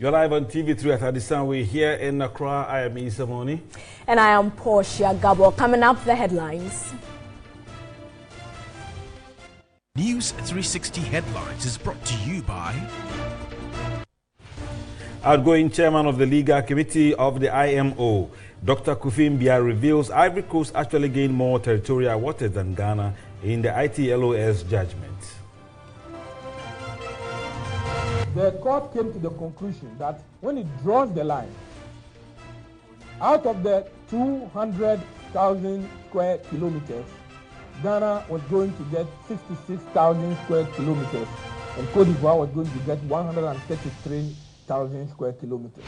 You're live on TV3 at Adisan. We're here in Accra. I am Isa Moni. And I am Portia Gabo. Coming up, the headlines. News360 Headlines is brought to you by Outgoing chairman of the Legal Committee of the IMO, Dr. Kufimbia, reveals Ivory Coast actually gained more territorial waters than Ghana in the ITLOS judgment. The court came to the conclusion that when it draws the line, out of the 200,000 square kilometers, Ghana was going to get 66,000 square kilometers, and Cote d'Ivoire was going to get 133,000 square kilometers.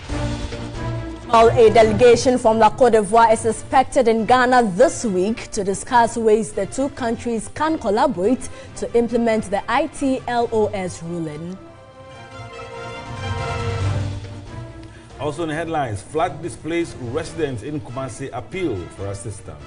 Well, a delegation from La Cote d'Ivoire is expected in Ghana this week to discuss ways the two countries can collaborate to implement the ITLOS ruling. Also in the headlines, flood displaced residents in Kumasi appeal for assistance.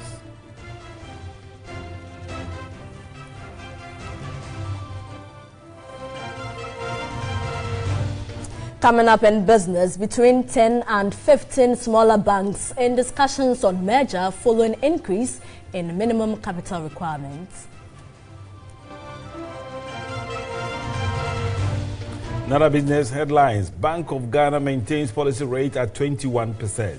Coming up in business, between 10 and 15 smaller banks in discussions on merger following increase in minimum capital requirements. Another business headlines, Bank of Ghana maintains policy rate at 21%.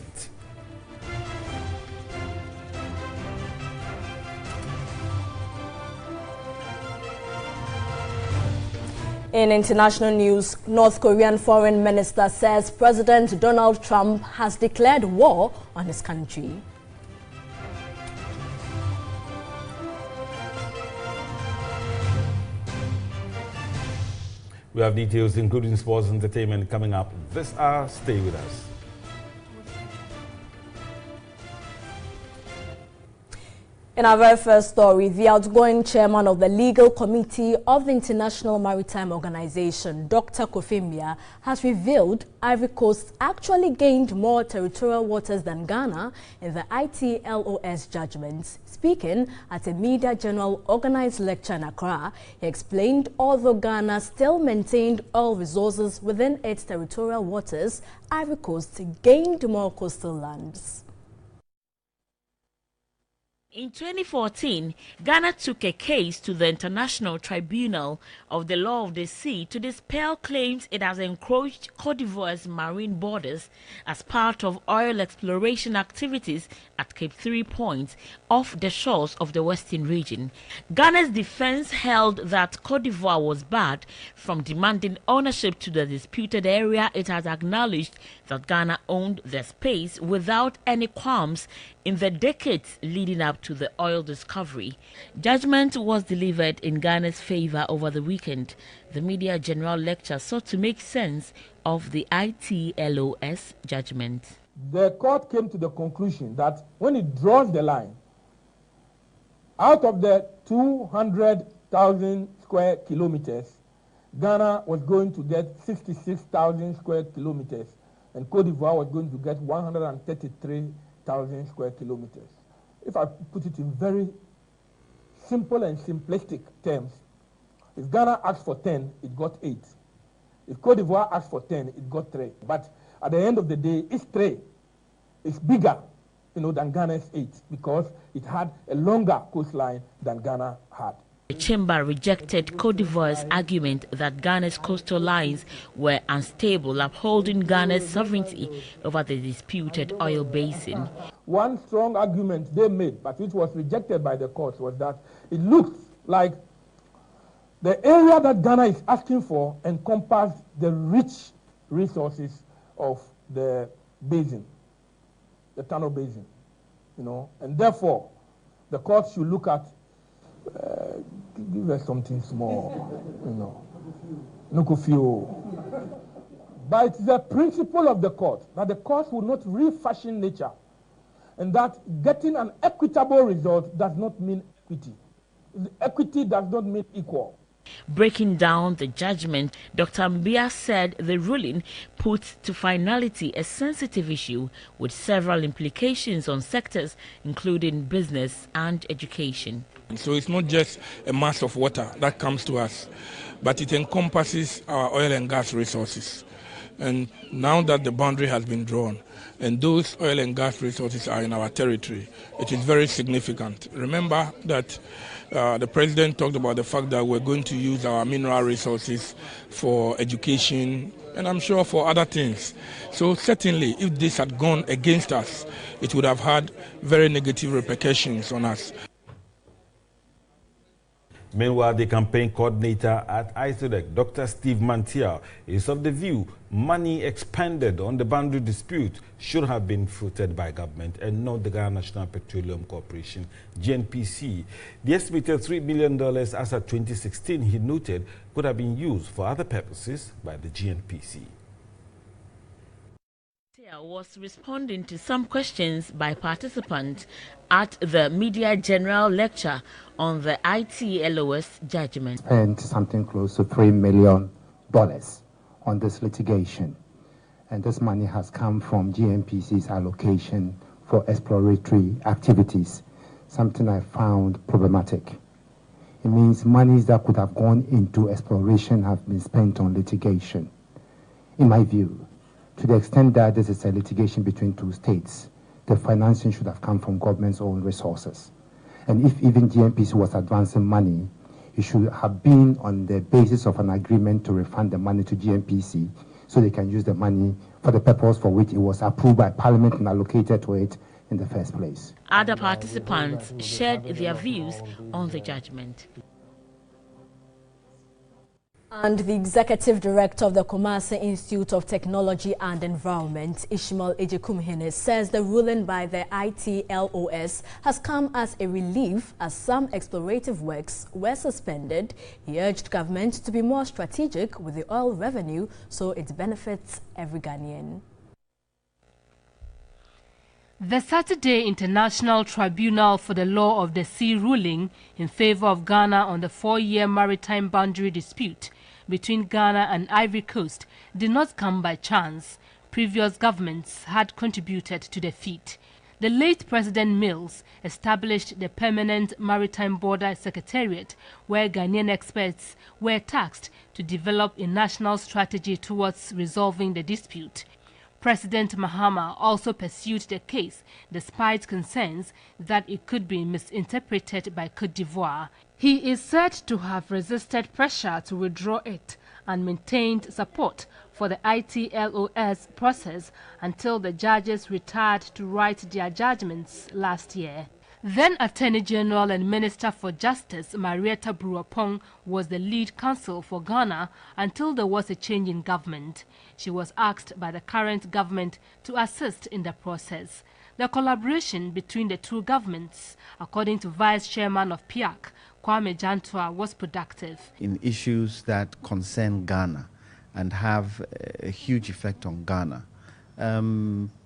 In international news, North Korean Foreign Minister says President Donald Trump has declared war on his country. We have details including sports and entertainment coming up this hour. Stay with us. In our very first story, the outgoing chairman of the Legal Committee of the International Maritime Organization, Dr. Kufimbia, has revealed Ivory Coast actually gained more territorial waters than Ghana in the ITLOS judgment. Speaking at a Media General organized lecture in Accra, he explained although Ghana still maintained oil resources within its territorial waters, Ivory Coast gained more coastal lands. In 2014, Ghana took a case to the International Tribunal of the Law of the Sea to dispel claims it has encroached Cote d'Ivoire's marine borders as part of oil exploration activities at Cape 3 Point off the shores of the western region. Ghana's defense held that Cote d'Ivoire was barred from demanding ownership to the disputed area. It has acknowledged that Ghana owned the space without any qualms in the decades leading up to the oil discovery. Judgment was delivered in Ghana's favor over the weekend. The Media General lecture sought to make sense of the ITLOS judgment. The court came to the conclusion that when it draws the line, out of the 200,000 square kilometers, Ghana was going to get 66,000 square kilometers, and Cote d'Ivoire was going to get 133,000 square kilometers. If I put it in very simple and simplistic terms, if Ghana asked for 10, it got 8. If Cote d'Ivoire asked for 10, it got 3. But at the end of the day, it's 3. It's bigger, than Ghana's 8 because it had a longer coastline than Ghana had. The chamber rejected Cote d'Ivoire's argument that Ghana's coastal lines were unstable, upholding Ghana's sovereignty over the disputed oil basin. One strong argument they made, but which was rejected by the court, was that it looked like the area that Ghana is asking for encompassed the rich resources of the basin, the Tano Basin, and therefore the court should look at give us something small, But it's the principle of the court that the court will not refashion nature, and that getting an equitable result does not mean equity. Equity does not mean equal. Breaking down the judgment, Dr. Mbia said the ruling puts to finality a sensitive issue with several implications on sectors including business and education. So it's not just a mass of water that comes to us, but it encompasses our oil and gas resources. And now that the boundary has been drawn and those oil and gas resources are in our territory, it is very significant. Remember that the president talked about the fact that we're going to use our mineral resources for education and I'm sure for other things. So certainly if this had gone against us, it would have had very negative repercussions on us. Meanwhile, the campaign coordinator at Asiedu-Dartey, Dr. Steve Mantia, is of the view money expended on the boundary dispute should have been footed by government and not the Ghana National Petroleum Corporation, GNPC. The estimated $3 million as of 2016, he noted, could have been used for other purposes by the GNPC. Was responding to some questions by participants at the Media General Lecture on the ITLOS judgment. Spent something close to $3 million on this litigation, and this money has come from GNPC's allocation for exploratory activities, something I found problematic. It means monies that could have gone into exploration have been spent on litigation. In my view, to the extent that this is a litigation between two states, the financing should have come from government's own resources. And if even GNPC was advancing money, it should have been on the basis of an agreement to refund the money to GNPC so they can use the money for the purpose for which it was approved by Parliament and allocated to it in the first place. Other participants shared their views on the judgment. And the Executive Director of the Kumasi Institute of Technology and Environment, Ishmael Ejekumhene, says the ruling by the ITLOS has come as a relief as some explorative works were suspended. He urged government to be more strategic with the oil revenue so it benefits every Ghanaian. The Saturday International Tribunal for the Law of the Sea ruling in favor of Ghana on the 4-year maritime boundary dispute between Ghana and Ivory Coast did not come by chance. Previous governments had contributed to the feat. The late President Mills established the Permanent Maritime Border Secretariat, where Ghanaian experts were tasked to develop a national strategy towards resolving the dispute. President Mahama also pursued the case despite concerns that it could be misinterpreted by Côte d'Ivoire. He is said to have resisted pressure to withdraw it and maintained support for the ITLOS process until the judges retired to write their judgments last year. Then Attorney General and Minister for Justice Marietta Bruapong was the lead counsel for Ghana until there was a change in government. She was asked by the current government to assist in the process. The collaboration between the two governments, according to Vice Chairman of PIAC, Kwame Jantua, was productive. In issues that concern Ghana and have a huge effect on Ghana,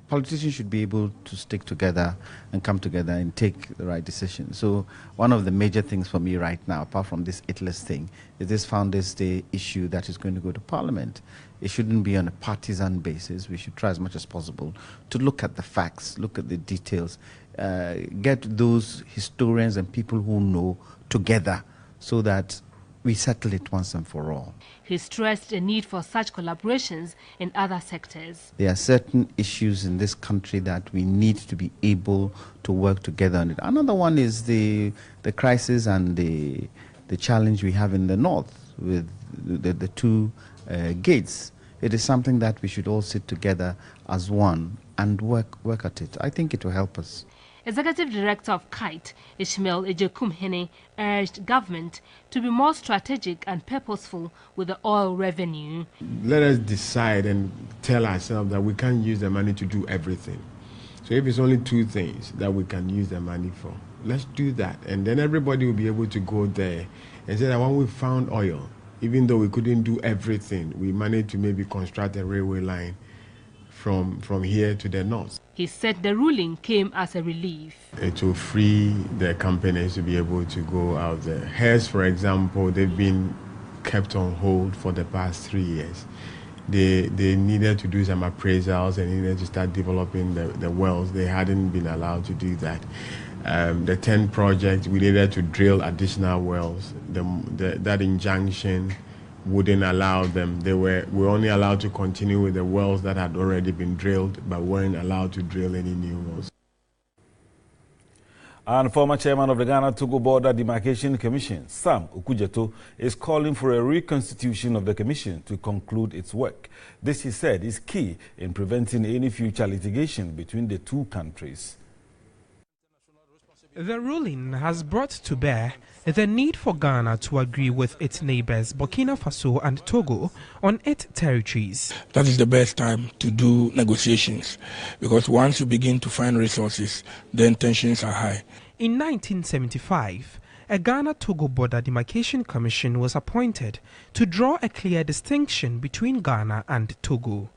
politicians should be able to stick together and come together and take the right decision. So one of the major things for me right now, apart from this ITLOS thing, is this Founders Day issue that is going to go to Parliament. It shouldn't be on a partisan basis. We should try as much as possible to look at the facts, look at the details, get those historians and people who know together so that we settle it once and for all. He stressed the need for such collaborations in other sectors. There are certain issues in this country that we need to be able to work together on it. Another one is the crisis and the challenge we have in the north with the two gates. It is something that we should all sit together as one and work at it. I think it will help us. Executive Director of KITE, Ishmael Ejekumhene, urged government to be more strategic and purposeful with the oil revenue. Let us decide and tell ourselves that we can't use the money to do everything. So if it's only two things that we can use the money for, let's do that. And then everybody will be able to go there and say that when we found oil, even though we couldn't do everything, we managed to maybe construct a railway line from here to the north. He said the ruling came as a relief. It will free the companies to be able to go out there. Hairs, for example, they've been kept on hold for the past 3 years. They needed to do some appraisals and needed to start developing the wells. They hadn't been allowed to do that. The 10 projects, we needed to drill additional wells. That injunction wouldn't allow them. We're only allowed to continue with the wells that had already been drilled, but weren't allowed to drill any new wells. And former chairman of the Ghana-Togo Border Demarcation Commission, Sam Okujeto, is calling for a reconstitution of the commission to conclude its work. This, he said, is key in preventing any future litigation between the two countries. The ruling has brought to bear the need for Ghana to agree with its neighbors Burkina Faso and Togo on its territories. That is the best time to do negotiations, because once you begin to find resources, then tensions are high. In 1975, a Ghana-Togo Border Demarcation Commission was appointed to draw a clear distinction between Ghana and Togo.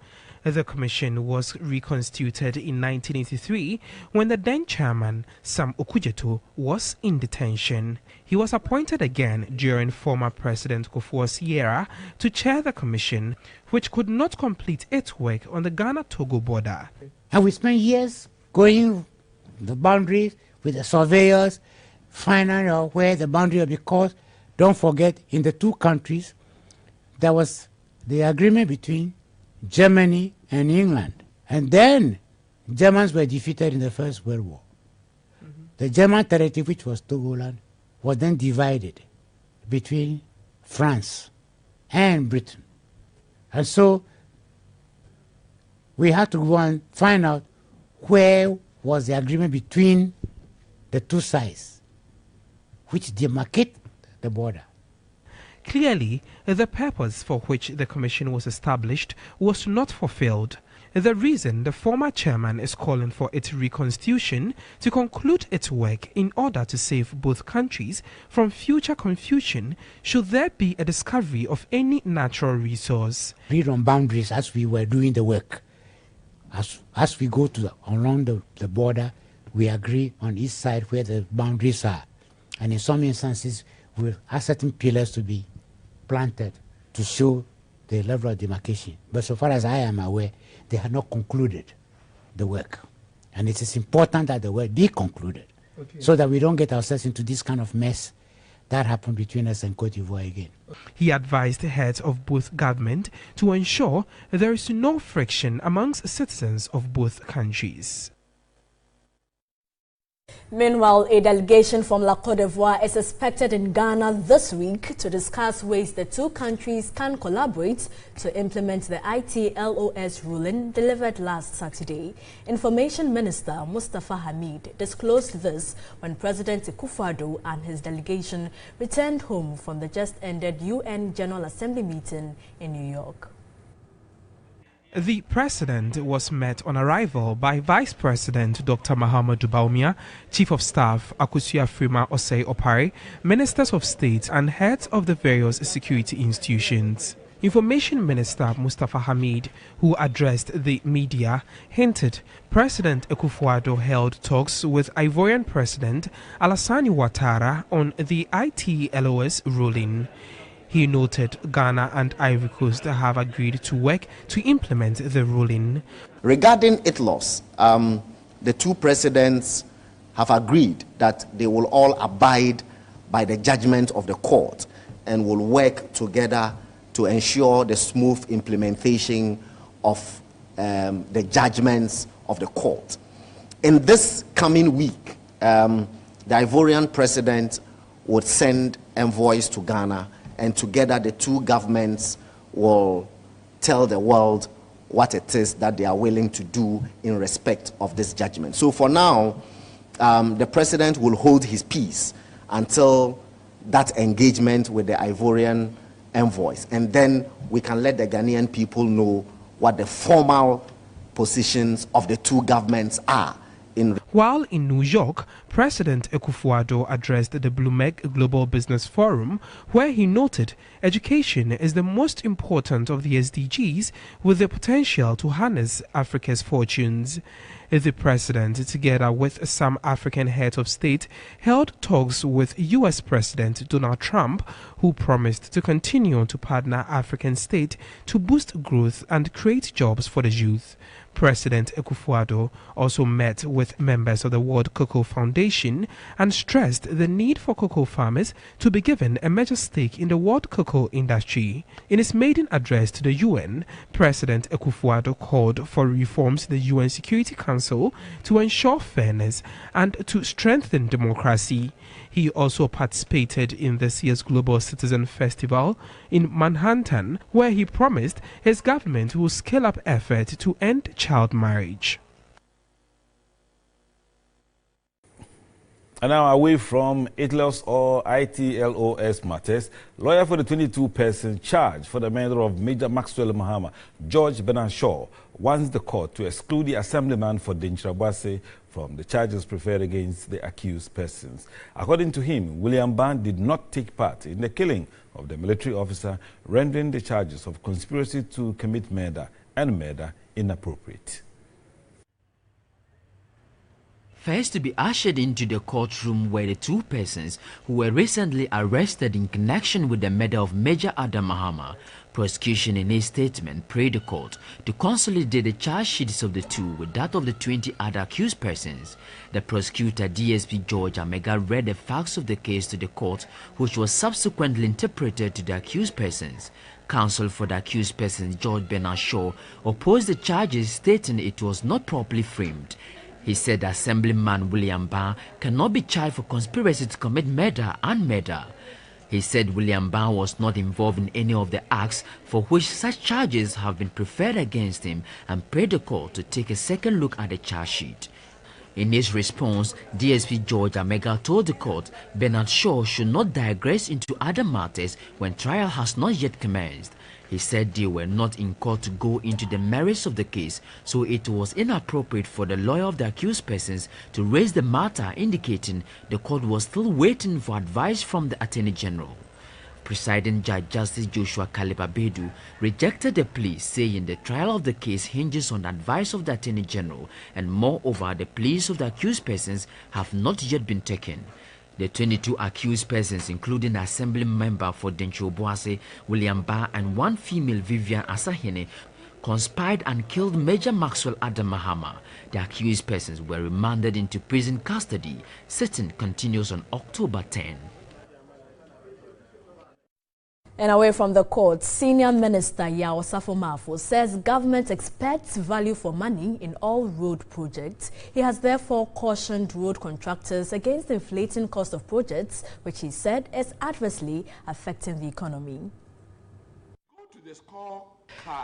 The commission was reconstituted in 1983 when the then chairman, Sam Okujeto, was in detention. He was appointed again during former President Kufuor's era to chair the commission, which could not complete its work on the Ghana-Togo border. And we spent years going the boundaries with the surveyors, finding out where the boundary will be crossed. Don't forget, in the two countries, there was the agreement between Germany and England. And then Germans were defeated in the First World War. The German territory, which was Togoland, was then divided between France and Britain. And so we had to go and find out where was the agreement between the two sides, which demarcate the border. Clearly, the purpose for which the commission was established was not fulfilled. The reason the former chairman is calling for its reconstitution to conclude its work in order to save both countries from future confusion should there be a discovery of any natural resource. Read on boundaries as we were doing the work. As we go along the border, we agree on each side where the boundaries are. And in some instances, we'll ask certain pillars to be planted to show the level of demarcation. But so far as I am aware, they have not concluded the work. And it is important that the work be concluded, so that we don't get ourselves into this kind of mess that happened between us and Cote d'Ivoire again. He advised the heads of both governments to ensure there is no friction amongst citizens of both countries. Meanwhile, a delegation from La Côte d'Ivoire is expected in Ghana this week to discuss ways the two countries can collaborate to implement the ITLOS ruling delivered last Saturday. Information Minister Mustafa Hamid disclosed this when President Akufo-Addo and his delegation returned home from the just-ended UN General Assembly meeting in New York. The president was met on arrival by Vice President Dr. Mahamadou Bawumia, Chief of Staff Akosua-Afrima Osei-Opare, Ministers of State and heads of the various security institutions. Information Minister Mustafa Hamid, who addressed the media, hinted President Akufo-Addo held talks with Ivorian President Alassane Ouattara on the ITLOS ruling. He noted Ghana and Ivory Coast have agreed to work to implement the ruling. Regarding ITLOS, the two presidents have agreed that they will all abide by the judgment of the court and will work together to ensure the smooth implementation of the judgments of the court. In this coming week, the Ivorian president would send envoys to Ghana, and together the two governments will tell the world what it is that they are willing to do in respect of this judgment. So for now, the president will hold his peace until that engagement with the Ivorian envoys, and then we can let the Ghanaian people know what the formal positions of the two governments are. While in New York, President Akufo-Addo addressed the Bloomberg Global Business Forum, where he noted education is the most important of the SDGs with the potential to harness Africa's fortunes. The president, together with some African heads of state, held talks with U.S. President Donald Trump, who promised to continue to partner African states to boost growth and create jobs for the youth. President Akufo-Addo also met with members members of the World Cocoa Foundation and stressed the need for cocoa farmers to be given a major stake in the world cocoa industry. In his maiden address to the UN, President Akufo-Addo called for reforms to the UN Security Council to ensure fairness and to strengthen democracy. He also participated in this year's Global Citizen Festival in Manhattan, where he promised his government will scale up efforts to end child marriage. And now, away from ITLOS or ITLOS matters, lawyer for the 22-person charged for the murder of Major Maxwell Mahama, George Bernard Shaw, wants the court to exclude the assemblyman for Denchirabwase from the charges preferred against the accused persons. According to him, William Ban did not take part in the killing of the military officer, rendering the charges of conspiracy to commit murder and murder inappropriate. First to be ushered into the courtroom were the two persons who were recently arrested in connection with the murder of Major Adam Mahama. Prosecution in a statement prayed the court to consolidate the charge sheets of the two with that of the 20 other accused persons. The prosecutor, DSP George Amega, read the facts of the case to the court, which was subsequently interpreted to the accused persons. Counsel for the accused persons, George Bernard Shaw, opposed the charges, stating it was not properly framed. He said Assemblyman William Ban cannot be charged for conspiracy to commit murder and murder. He said William Ban was not involved in any of the acts for which such charges have been preferred against him and prayed the court to take a second look at the charge sheet. In his response, DSP George Amega told the court Bernard Shaw should not digress into other matters when trial has not yet commenced. He said they were not in court to go into the merits of the case, so it was inappropriate for the lawyer of the accused persons to raise the matter, indicating the court was still waiting for advice from the Attorney General. Presiding Judge Justice Joshua Kaliba-Bedu rejected the plea, saying the trial of the case hinges on the advice of the Attorney General, and moreover, the pleas of the accused persons have not yet been taken. The 22 accused persons, including Assembly member for Denchirabwase, William Ban, and one female, Vivian Asahene, conspired and killed Major Maxwell Adam Mahama. The accused persons were remanded into prison custody. Sitting continues on October 10. And away from the court, Senior Minister Yao Safo-Mafo says government expects value for money in all road projects. He has therefore cautioned road contractors against the inflating cost of projects, which he said is adversely affecting the economy.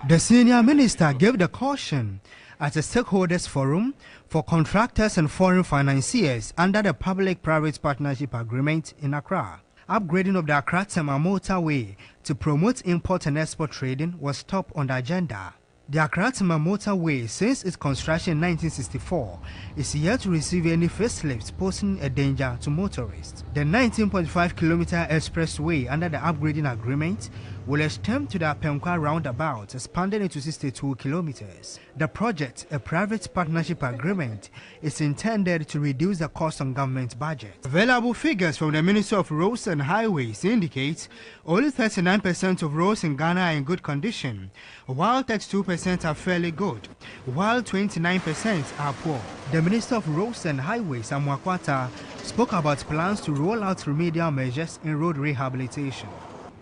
The Senior Minister gave the caution at a stakeholders forum for contractors and foreign financiers under the Public-Private Partnership Agreement in Accra. Upgrading of the Accra-Tema motorway to promote import and export trading was top on the agenda. The Accra-Tema motorway, since its construction in 1964, is yet to receive any facelifts, posing a danger to motorists. The 19.5-kilometer expressway under the upgrading agreement will extend to the Apenkwa roundabout, expanded into 62 kilometers. The project, a private partnership agreement, is intended to reduce the cost on government budget. Available figures from the Ministry of Roads and Highways indicate only 39% of roads in Ghana are in good condition, while 32% are fairly good, while 29% are poor. The Minister of Roads and Highways, Amwakwata, spoke about plans to roll out remedial measures in road rehabilitation.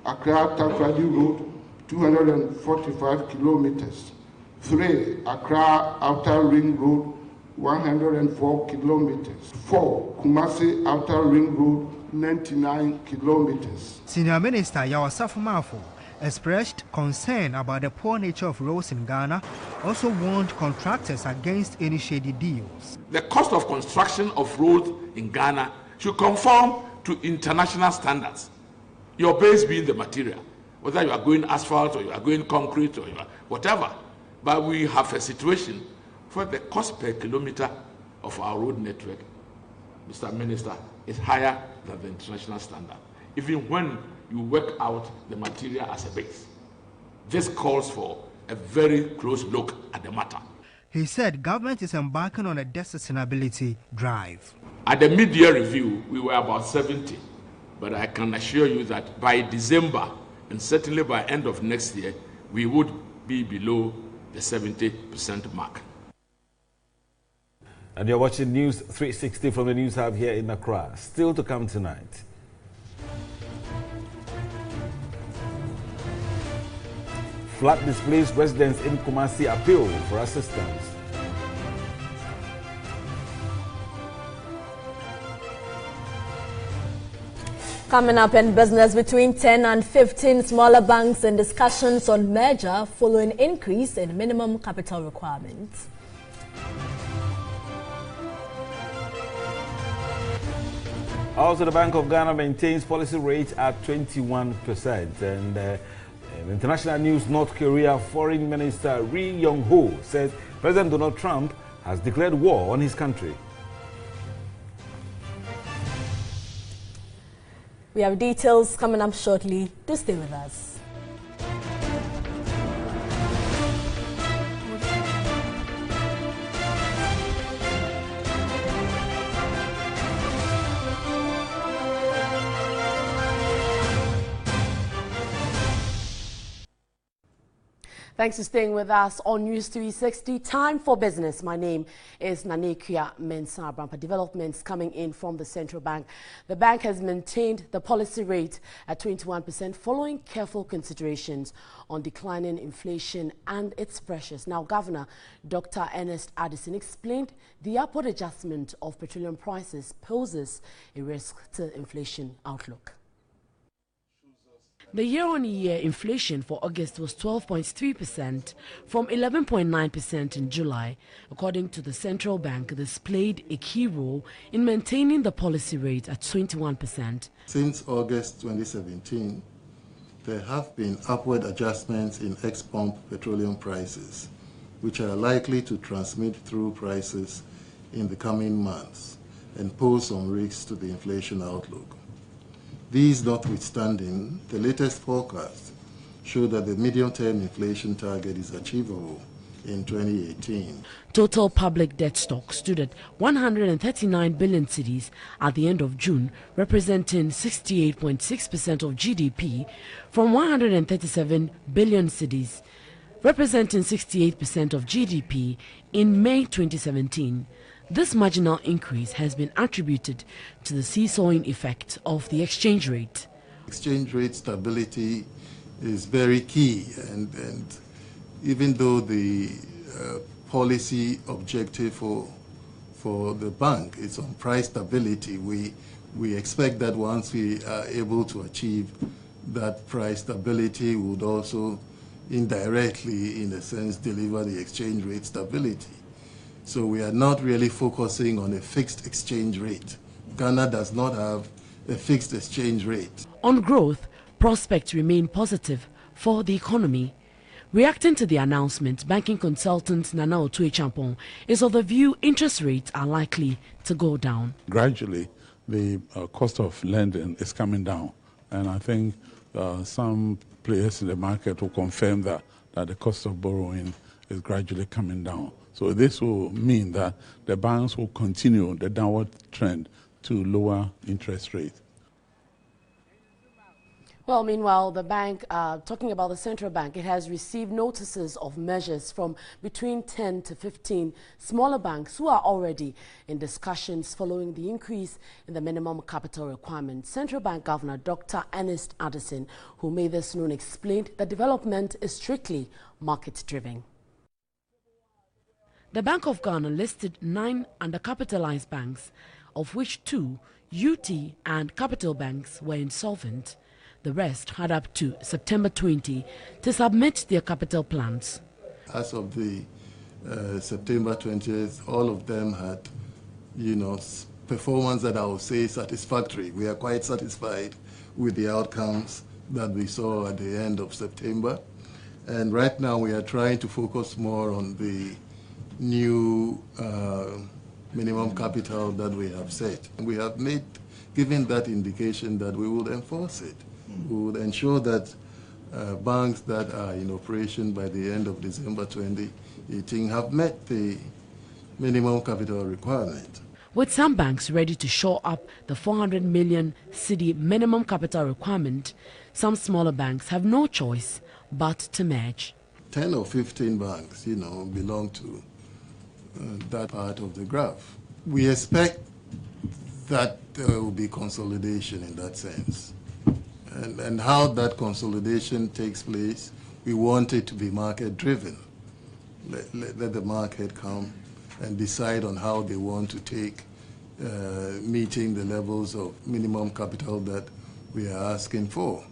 Accra-Takoradi Road, 245 kilometers. 3. Accra Outer Ring Road, 104 kilometers. 4. Kumasi Outer Ring Road, 99 kilometers. Senior Minister Yao Safo-Mafo expressed concern about the poor nature of roads in Ghana, also warned contractors against any shady deals. The cost of construction of roads in Ghana should conform to international standards. Your base being the material, whether you are going asphalt or you are going concrete or you are whatever. But we have a situation where the cost per kilometer of our road network, Mr. Minister, is higher than the international standard, even when you work out the material as a base. This calls for a very close look at the matter. He said government is embarking on a debt sustainability drive. At the mid-year review, we were about 70. But I can assure you that by December, and certainly by end of next year, we would be below the 70% mark. And you're watching News 360 from the News Hub here in Accra. Still to come tonight. Flood displaced residents in Kumasi appeal for assistance. Coming up in business, between 10 and 15 smaller banks in discussions on merger following increase in minimum capital requirements. Also, the Bank of Ghana maintains policy rate at 21%. And in international news, North Korea Foreign Minister Ri Yong-ho says President Donald Trump has declared war on his country. We have details coming up shortly. Do stay with us. Thanks for staying with us on News 360. Time for business. My name is Nanekia Mensah. Brampa developments coming in from the central bank. The bank has maintained the policy rate at 21% following careful considerations on declining inflation and its pressures. Now, Governor Dr. Ernest Addison explained the upward adjustment of petroleum prices poses a risk to inflation outlook. The year-on-year inflation for August was 12.3% from 11.9% in July. According to the central bank, this played a key role in maintaining the policy rate at 21%. Since August 2017, there have been upward adjustments in ex-pump petroleum prices, which are likely to transmit through prices in the coming months and pose some risks to the inflation outlook. These notwithstanding, the latest forecast show that the medium-term inflation target is achievable in 2018. Total public debt stock stood at 139 billion cedis at the end of June, representing 68.6% of GDP, from 137 billion cedis, representing 68% of GDP in May 2017. This marginal increase has been attributed to the seesawing effect of the exchange rate. Exchange rate stability is very key, and even though the policy objective for the bank is on price stability, we expect that once we are able to achieve that price stability, we would also indirectly, in a sense, deliver the exchange rate stability. So we are not really focusing on a fixed exchange rate. Ghana does not have a fixed exchange rate. On growth, prospects remain positive for the economy. Reacting to the announcement, banking consultant Nana Otue-Champong is of the view interest rates are likely to go down. Gradually, the cost of lending is coming down, and I think some players in the market will confirm that the cost of borrowing is gradually coming down. So this will mean that the banks will continue the downward trend to lower interest rates. Well, meanwhile, the bank, talking about the central bank, it has received notices of measures from between 10 to 15 smaller banks who are already in discussions following the increase in the minimum capital requirement. Central Bank Governor Dr. Ernest Addison, who made this known, explained that development is strictly market-driven. The Bank of Ghana listed 9 undercapitalized banks, of which 2, UT and Capital Banks, were insolvent. The rest had up to September 20 to submit their capital plans. As of the September 20th, all of them had, performance that I would say satisfactory. We are quite satisfied with the outcomes that we saw at the end of September. And right now we are trying to focus more on the new minimum capital that we have set. We have given that indication that we will enforce it. We would ensure that banks that are in operation by the end of December 2018 have met the minimum capital requirement. With some banks ready to shore up the 400 million cedi minimum capital requirement, some smaller banks have no choice but to merge. 10 or 15 banks, belong to that part of the graph. We expect that there will be consolidation in that sense. And how that consolidation takes place, we want it to be market-driven. Let the market come and decide on how they want to take meeting the levels of minimum capital that we are asking for.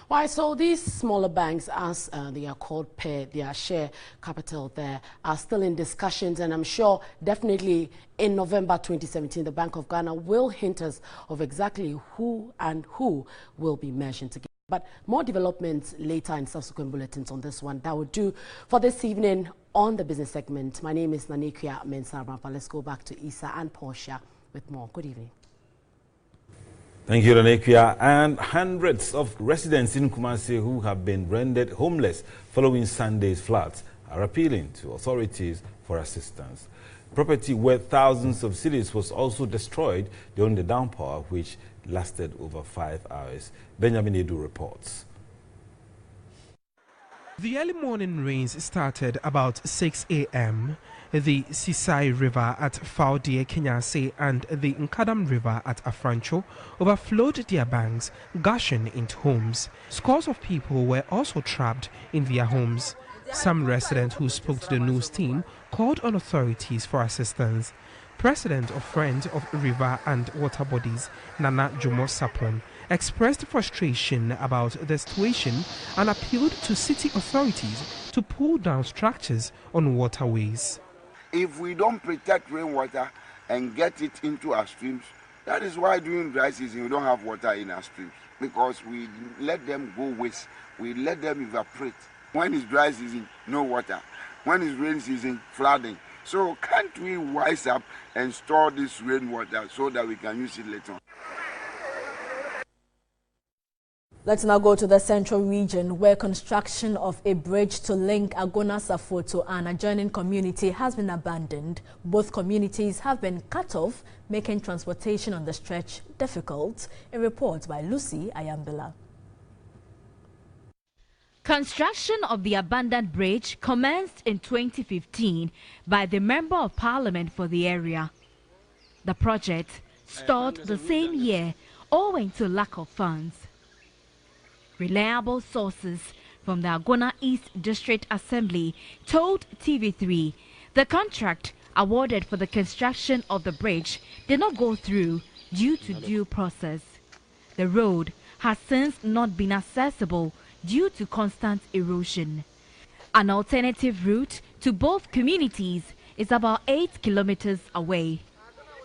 Why, so these smaller banks, as they are called per their share capital there, are still in discussions, and I'm sure definitely in November 2017, the Bank of Ghana will hint us of exactly who will be merging together. But more developments later in subsequent bulletins on this one. That will do for this evening on the business segment. My name is Nanekia Mensah-Brampa. Let's go back to Isa and Portia with more. Good evening. Thank you, Nanekia. And hundreds of residents in Kumasi who have been rendered homeless following Sunday's floods are appealing to authorities for assistance. Property worth thousands of cedis was also destroyed during the downpour, which lasted over 5 hours. Benjamin Edu reports. The early morning rains started about 6 a.m. The Sisai River at Faudie, Kenyase, and the Nkadam River at Afrancho overflowed their banks, gushing into homes. Scores of people were also trapped in their homes. Some residents who spoke to the news team called on authorities for assistance. President of Friends of River and Water Bodies, Nana Jomo Sapon, expressed frustration about the situation and appealed to city authorities to pull down structures on waterways. If we don't protect rainwater and get it into our streams, that is why during dry season we don't have water in our streams, because we let them go waste, we let them evaporate. When it's dry season, no water. When it's rain season, flooding. So can't we wise up and store this rainwater so that we can use it later on? Let's now go to the central region, where construction of a bridge to link Agona-Safo to an adjoining community has been abandoned. Both communities have been cut off, making transportation on the stretch difficult. A report by Lucy Ayambila. Construction of the abandoned bridge commenced in 2015 by the Member of Parliament for the area. The project stalled the same year owing to lack of funds. Reliable sources from the Agona East District Assembly told TV3 the contract awarded for the construction of the bridge did not go through due to due process. The road has since not been accessible due to constant erosion. An alternative route to both communities is about 8 kilometers away.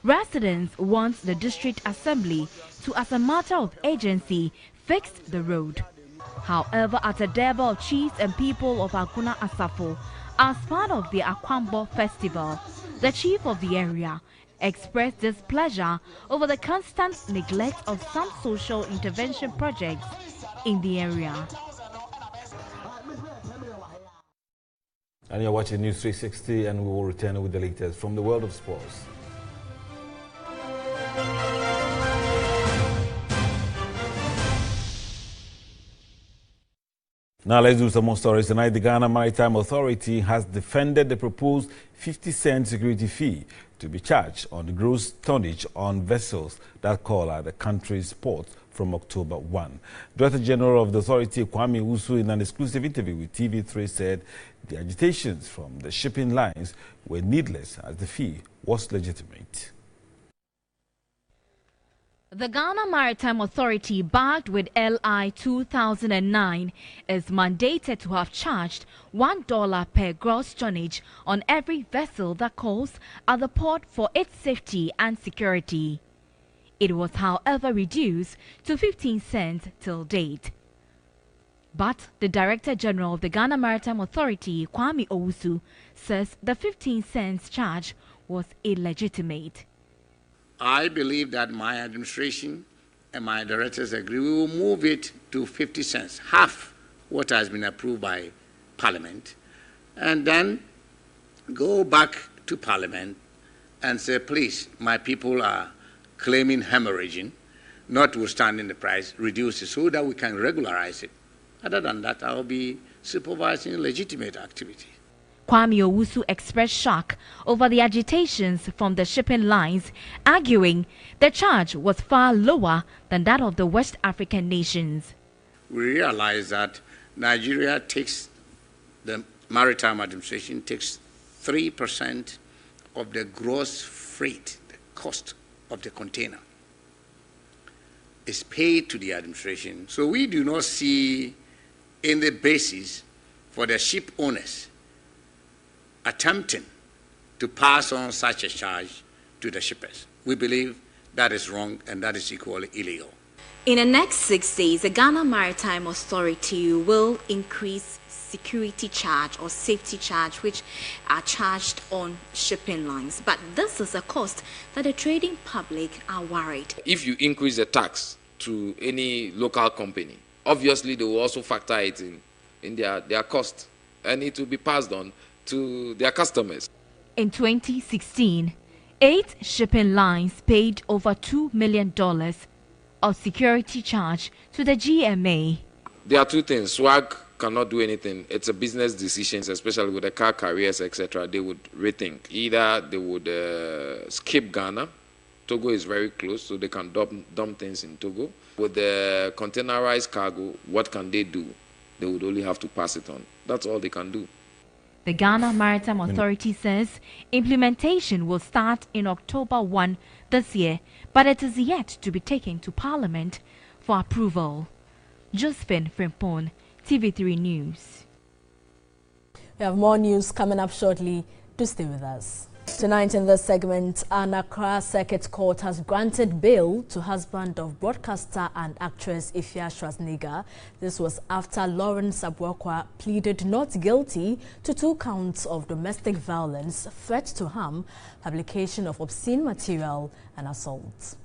Residents want the District Assembly to, as a matter of urgency, fix the road. However, at a deba of chiefs and people of Agona-Asafo, as part of the Akwambo Festival, the chief of the area expressed displeasure over the constant neglect of some social intervention projects in the area. And you're watching News 360, and we will return with the latest from the world of sports. Now let's do some more stories. Tonight, the Ghana Maritime Authority has defended the proposed 50-cent security fee to be charged on the gross tonnage on vessels that call at the country's ports from October 1. Director General of the authority, Kwame Usu, in an exclusive interview with TV3 said the agitations from the shipping lines were needless as the fee was legitimate. The Ghana Maritime Authority, backed with LI 2009, is mandated to have charged $1 per gross tonnage on every vessel that calls at the port for its safety and security. It was, however, reduced to 15 cents till date. But the Director General of the Ghana Maritime Authority, Kwame Owusu, says the 15 cents charge was illegitimate. I believe that my administration and my directors agree we will move it to 50 cents, half what has been approved by Parliament, and then go back to Parliament and say, please, my people are claiming hemorrhaging, notwithstanding the price, reduce it so that we can regularize it. Other than that, I'll be supervising legitimate activity. Kwame Owusu expressed shock over the agitations from the shipping lines, arguing the charge was far lower than that of the West African nations. We realize that Nigeria takes, the Maritime Administration takes 3% of the gross freight, the cost of the container is paid to the administration. So we do not see any basis for the ship owners attempting to pass on such a charge to the shippers. We believe that is wrong and that is equally illegal. In the next 6 days, the Ghana Maritime Authority will increase security charge or safety charge, which are charged on shipping lines. But this is a cost that the trading public are worried. If you increase the tax to any local company, obviously they will also factor it in their cost, and it will be passed on to their customers. In 2016, 8 shipping lines paid over $2 million of security charge to the GMA. There are two things. SWAG cannot do anything. It's a business decision, especially with the car carriers, etc. They would rethink. Either they would skip Ghana. Togo is very close, so they can dump things in Togo. With the containerized cargo, what can they do? They would only have to pass it on. That's all they can do. The Ghana Maritime Authority says implementation will start in October 1 this year, but it is yet to be taken to Parliament for approval. Josephine Frimpong, TV3 News. We have more news coming up shortly. Do stay with us. Tonight in this segment, an Accra Circuit Court has granted bail to husband of broadcaster and actress Ifya Schwarzenegger. This was after Lawrence Abwakwa pleaded not guilty to 2 counts of domestic violence, threat to harm, publication of obscene material and assault.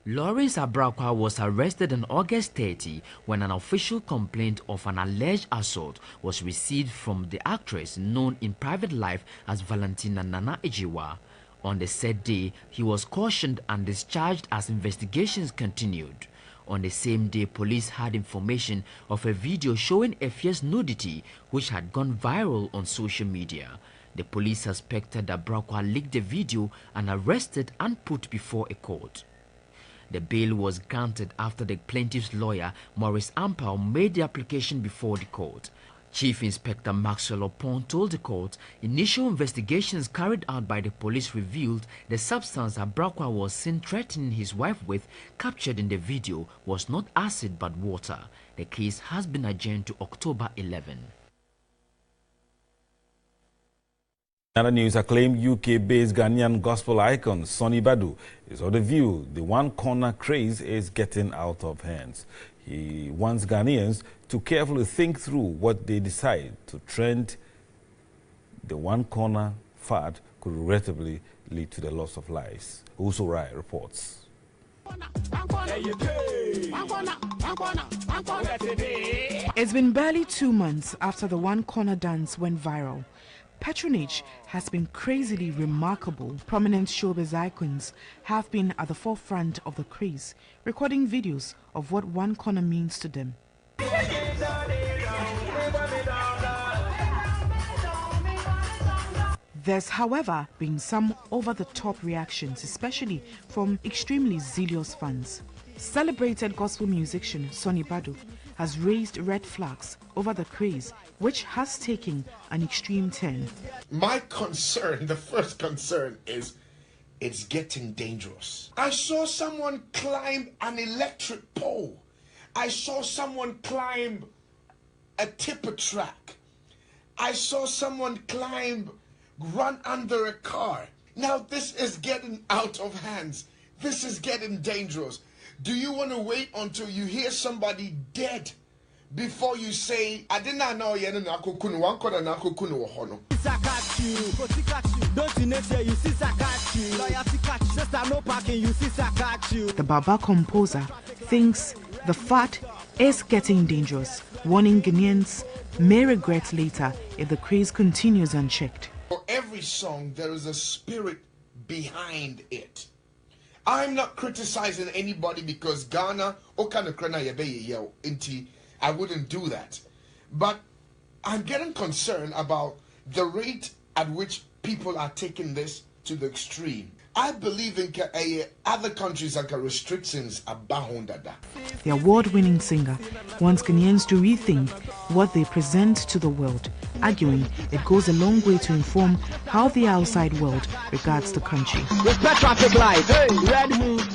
Lawrence Abwakwa was arrested on August 30 when an official complaint of an alleged assault was received from the actress known in private life as Valentina Nana Ejiwa. On the said day, he was cautioned and discharged as investigations continued. On the same day, police had information of a video showing Effia's nudity which had gone viral on social media. The police suspected that Abwakwa leaked the video and arrested and put before a court. The bail was granted after the plaintiff's lawyer, Maurice Ampao, made the application before the court. Chief Inspector Maxwell Opon told the court initial investigations carried out by the police revealed the substance Abwakwa was seen threatening his wife with, captured in the video, was not acid but water. The case has been adjourned to October 11. Another news, acclaimed UK-based Ghanaian gospel icon Sonny Badu is of the view the one-corner craze is getting out of hands. He wants Ghanaians to carefully think through what they decide to trend. The one-corner fad could regrettably lead to the loss of lives. Uso Rai reports. It's been barely 2 months after the one-corner dance went viral. Patronage has been crazily remarkable. Prominent showbiz icons have been at the forefront of the craze, recording videos of what one corner means to them. There's, however, been some over-the-top reactions, especially from extremely zealous fans. Celebrated gospel musician Sonny Badu has raised red flags over the craze, which has taken an extreme turn. My concern, the first concern, is it's getting dangerous. I saw someone climb an electric pole. I saw someone climb a tipper track. I saw someone run under a car. Now this is getting out of hands. This is getting dangerous. Do you want to wait until you hear somebody dead before you say, I did not know you one corner na kokunu hono? The Baba composer thinks the fad is getting dangerous, warning Ghanaians may regret later if the craze continues unchecked. For every song, there is a spirit behind it. I'm not criticizing anybody because Ghana, I wouldn't do that. But I'm getting concerned about the rate at which people are taking this to the extreme. I believe in other countries that restrictions about Honda. The award-winning singer wants Ghanaians to rethink what they present to the world, arguing it goes a long way to inform how the outside world regards the country. Respect traffic lights. Hey, red move.